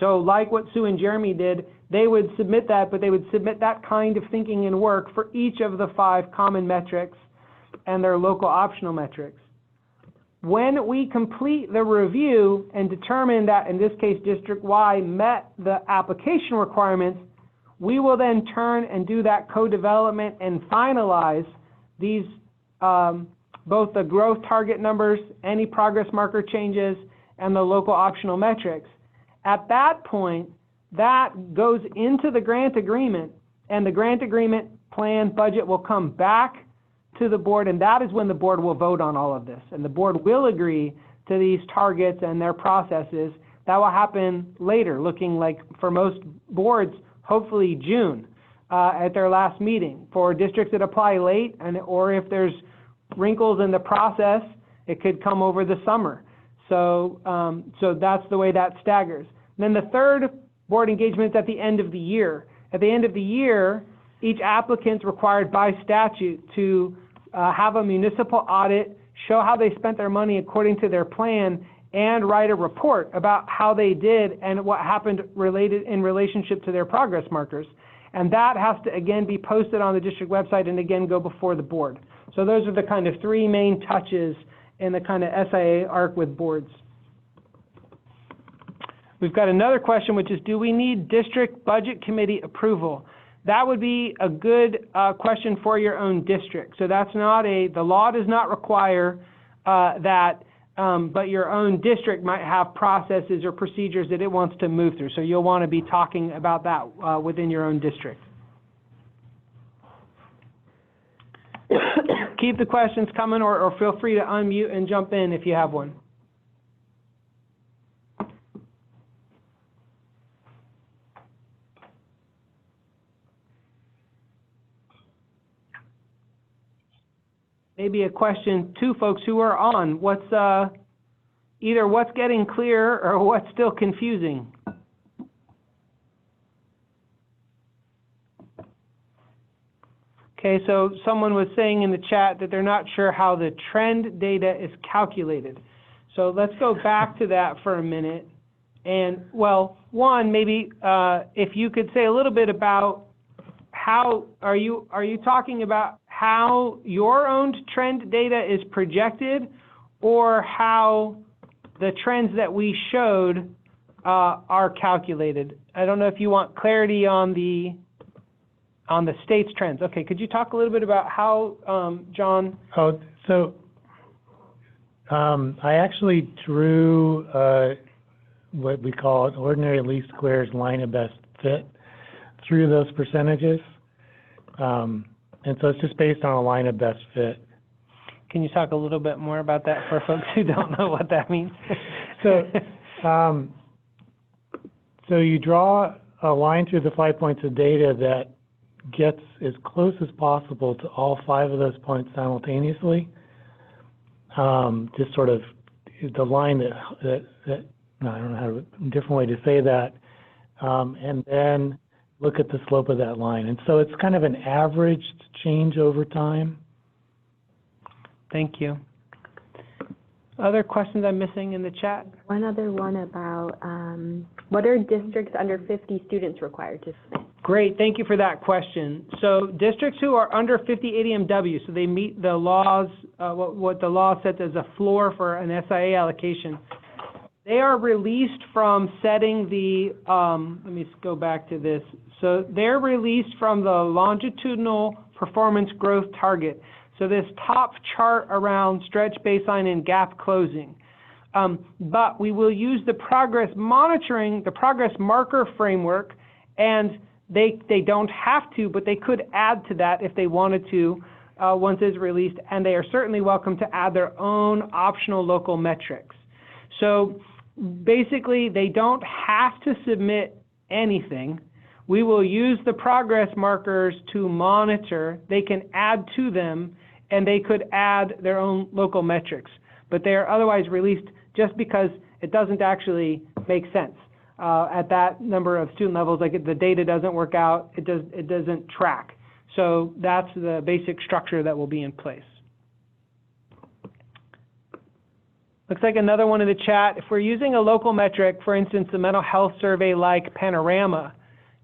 So like what Sue and Jeremy did, they would submit that, but they would submit that kind of thinking and work for each of the 5 common metrics and their local optional metrics. When we complete the review and determine that, in this case, District Y met the application requirements, we will then turn and do that co-development and finalize these, both the growth target numbers, any progress marker changes, and the local optional metrics. At that point, that goes into the grant agreement, and the grant agreement plan budget will come back to the board, and that is when the board will vote on all of this. And the board will agree to these targets and their processes. That will happen later, looking like for most boards, hopefully June at their last meeting. For districts that apply late, or if there's wrinkles in the process, it could come over the summer. So that's the way that staggers. Then the third board engagement is at the end of the year. At the end of the year, each applicant is required by statute to have a municipal audit, show how they spent their money according to their plan, and write a report about how they did and what happened in relationship to their progress markers. And that has to, again, be posted on the district website and, again, go before the board. So those are the kind of 3 main touches in the kind of SIA arc with boards. We've got another question, which is, do we need district budget committee approval? That would be a good question for your own district. So that's not the law does not require that but your own district might have processes or procedures that it wants to move through. So you'll want to be talking about that within your own district. Keep the questions coming, or feel free to unmute and jump in if you have one. Maybe a question to folks who are on. What's either what's getting clear or what's still confusing? Okay, so someone was saying in the chat that they're not sure how the trend data is calculated. So let's go back to that for a minute. And well, one, maybe if you could say a little bit about how are you talking about how your own trend data is projected, or how the trends that we showed are calculated? I don't know if you want clarity on the state's trends. Okay, could you talk a little bit about how, John? Oh, so I actually drew what we call an ordinary least squares line of best fit through those percentages. And so it's just based on a line of best fit. Can you talk a little bit more about that for folks who don't know what that means? So, so you draw a line through the 5 points of data that gets as close as possible to all 5 of those points simultaneously. Just sort of the line that I don't know how a different way to say that, and then look at the slope of that line. And so it's kind of an averaged change over time. Thank you. Other questions I'm missing in the chat? One other one about what are districts under 50 students required to submit? Great, thank you for that question. So districts who are under 50 ADMW, so they meet the laws, what the law sets as a floor for an SIA allocation, they are released from setting the, let me go back to this. So they're released from the longitudinal performance growth target. So this top chart around stretch baseline and gap closing. But we will use the progress monitoring, the progress marker framework, and they don't have to, but they could add to that if they wanted to once it's released, and they are certainly welcome to add their own optional local metrics. So basically, they don't have to submit anything. We will use the progress markers to monitor. They can add to them, and they could add their own local metrics. But they are otherwise released just because it doesn't actually make sense. At that number of student levels, like the data doesn't work out, it doesn't track. So that's the basic structure that will be in place. Looks like another one in the chat. If we're using a local metric, for instance, the mental health survey like Panorama,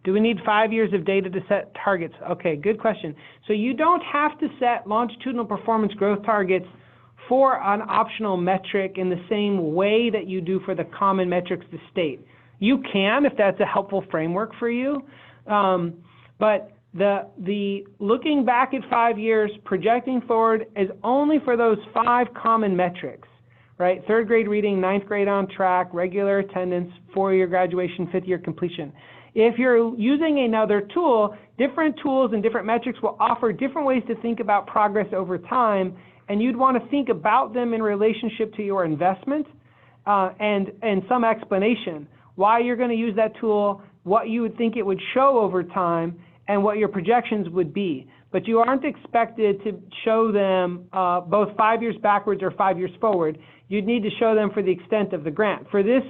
do we need 5 years of data to set targets? Okay, good question. So you don't have to set longitudinal performance growth targets for an optional metric in the same way that you do for the common metrics to state. You can if that's a helpful framework for you, but the looking back at 5 years, projecting forward is only for those 5 common metrics, right? 3rd grade reading, 9th grade on track, regular attendance, 4-year graduation, 5th year completion. If you're using another tool, different tools and different metrics will offer different ways to think about progress over time, and you'd want to think about them in relationship to your investment and some explanation. Why you're going to use that tool, what you would think it would show over time, and what your projections would be. But you aren't expected to show them both 5 years backwards or 5 years forward. You'd need to show them for the extent of the grant. For this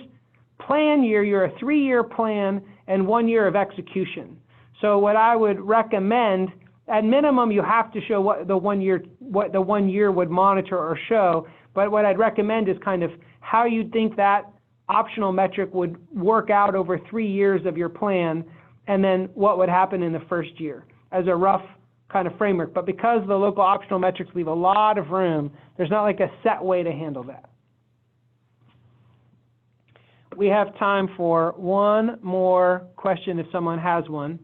plan year, you're a 3-year plan and 1 year of execution. So what I would recommend, at minimum, you have to show what the 1 year would monitor or show. But what I'd recommend is kind of how you'd think that optional metric would work out over 3 years of your plan, and then what would happen in the first year as a rough kind of framework. But because the local optional metrics leave a lot of room, there's not like a set way to handle that. We have time for one more question if someone has one,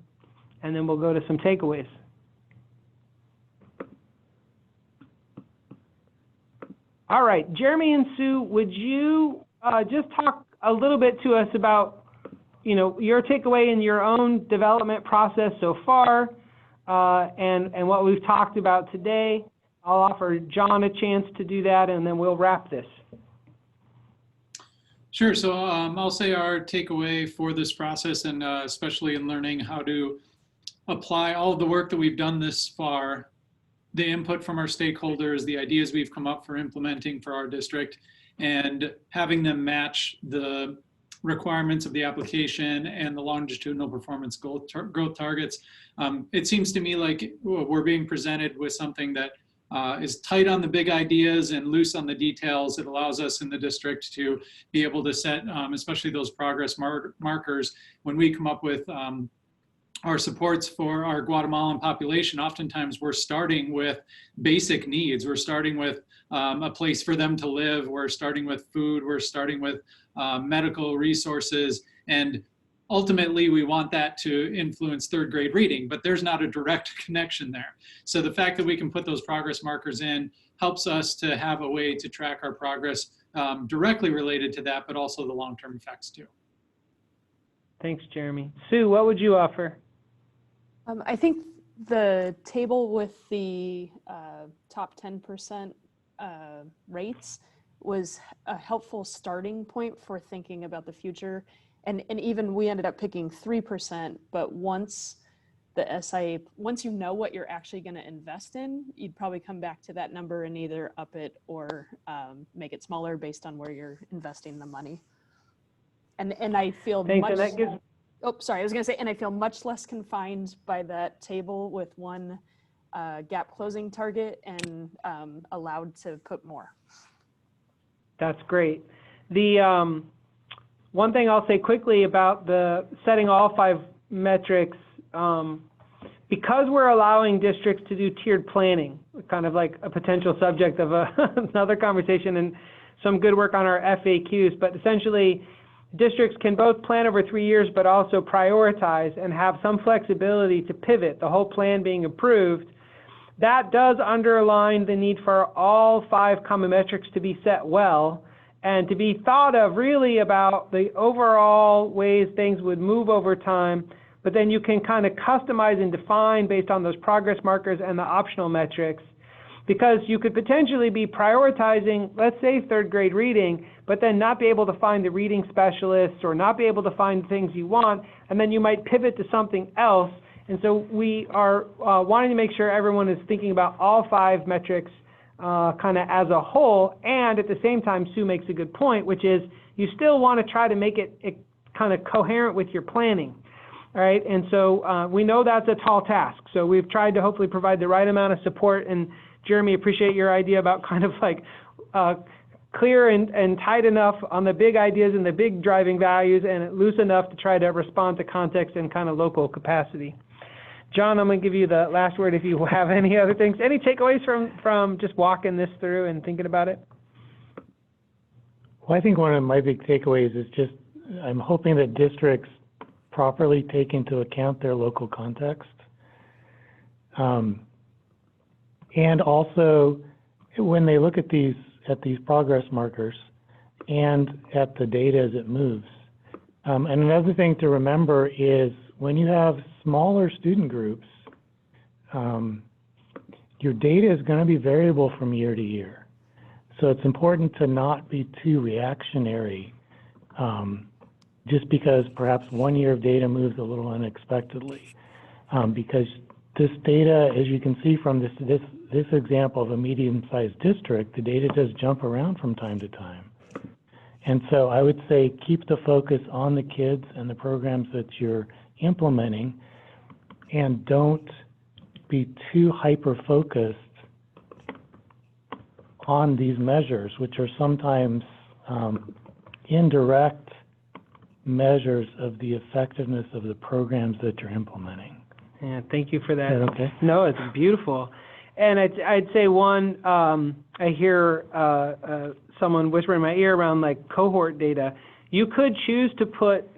and then we'll go to some takeaways. All right, Jeremy and Sue, would you just talk a little bit to us about, your takeaway in your own development process so far, and what we've talked about today? I'll offer John a chance to do that, and then we'll wrap this. Sure. So I'll say our takeaway for this process, and especially in learning how to apply all of the work that we've done this far, the input from our stakeholders, the ideas we've come up for implementing for our district, and having them match the requirements of the application and the longitudinal performance growth targets. It seems to me like we're being presented with something that is tight on the big ideas and loose on the details. It allows us in the district to be able to set, especially those progress markers, when we come up with our supports for our Guatemalan population. Oftentimes we're starting with basic needs. We're starting with a place for them to live. We're starting with food. We're starting with medical resources. And ultimately, we want that to influence third grade reading, but there's not a direct connection there. So the fact that we can put those progress markers in helps us to have a way to track our progress directly related to that, but also the long-term effects too. Thanks, Jeremy. Sue, what would you offer? I think the table with the top 10% rates was a helpful starting point for thinking about the future. And even we ended up picking 3%, but once the SIA, once you know what you're actually going to invest in, you'd probably come back to that number and either up it or make it smaller based on where you're investing the money. And I feel Thanks, much, and that gives... oh, sorry, I was going to say, and I feel much less confined by that table with one gap closing target and allowed to put more. That's great. The one thing I'll say quickly about the setting all 5 metrics, because we're allowing districts to do tiered planning, kind of like a potential subject of another conversation and some good work on our FAQs, but essentially districts can both plan over 3 years, but also prioritize and have some flexibility to pivot, the whole plan being approved. That does underline the need for all 5 common metrics to be set well and to be thought of really about the overall ways things would move over time, but then you can kind of customize and define based on those progress markers and the optional metrics, because you could potentially be prioritizing, let's say, third grade reading, but then not be able to find the reading specialists or not be able to find the things you want, and then you might pivot to something else. And so we are wanting to make sure everyone is thinking about all 5 metrics kind of as a whole, and at the same time, Sue makes a good point, which is you still want to try to make it kind of coherent with your planning. All right, and so we know that's a tall task. So we've tried to hopefully provide the right amount of support. And Jeremy, appreciate your idea about kind of like clear and tight enough on the big ideas and the big driving values, and loose enough to try to respond to context and kind of local capacity. John, I'm going to give you the last word if you have any other things. Any takeaways from just walking this through and thinking about it? Well, I think one of my big takeaways is just I'm hoping that districts properly take into account their local context. And also, when they look at these progress markers and at the data as it moves. And another thing to remember is when you have smaller student groups, your data is going to be variable from year to year. So it's important to not be too reactionary just because perhaps 1 year of data moves a little unexpectedly. Because this data, as you can see from this example of a medium-sized district, the data does jump around from time to time. And so I would say keep the focus on the kids and the programs that you're implementing, and don't be too hyper-focused on these measures, which are sometimes indirect measures of the effectiveness of the programs that you're implementing. Yeah, thank you for that. Is that okay? No, it's beautiful. And I'd say one, I hear someone whisper in my ear around like cohort data. You could choose to put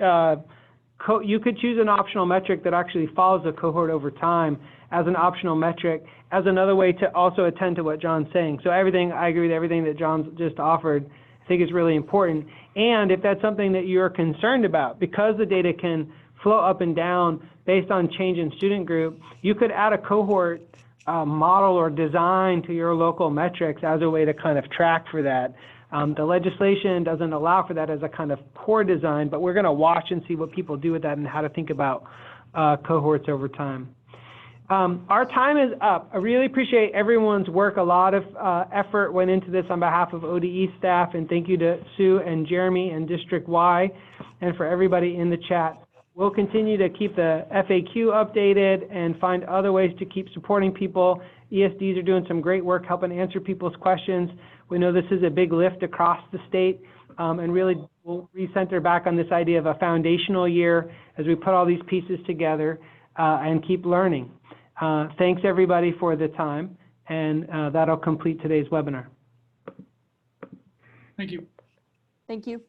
you could choose an optional metric that actually follows the cohort over time as an optional metric, as another way to also attend to what John's saying. So everything, I agree with everything that John's just offered. I think is really important. And if that's something that you're concerned about, because the data can flow up and down based on change in student group, you could add a cohort model or design to your local metrics as a way to kind of track for that. The legislation doesn't allow for that as a kind of core design, but we're going to watch and see what people do with that and how to think about cohorts over time. Our time is up. I really appreciate everyone's work. A lot of effort went into this on behalf of ODE staff, and thank you to Sue and Jeremy and District Y, and for everybody in the chat. We'll continue to keep the FAQ updated and find other ways to keep supporting people. ESDs are doing some great work helping answer people's questions. We know this is a big lift across the state, and really we'll recenter back on this idea of a foundational year as we put all these pieces together and keep learning. Thanks everybody for the time, and that'll complete today's webinar. Thank you. Thank you.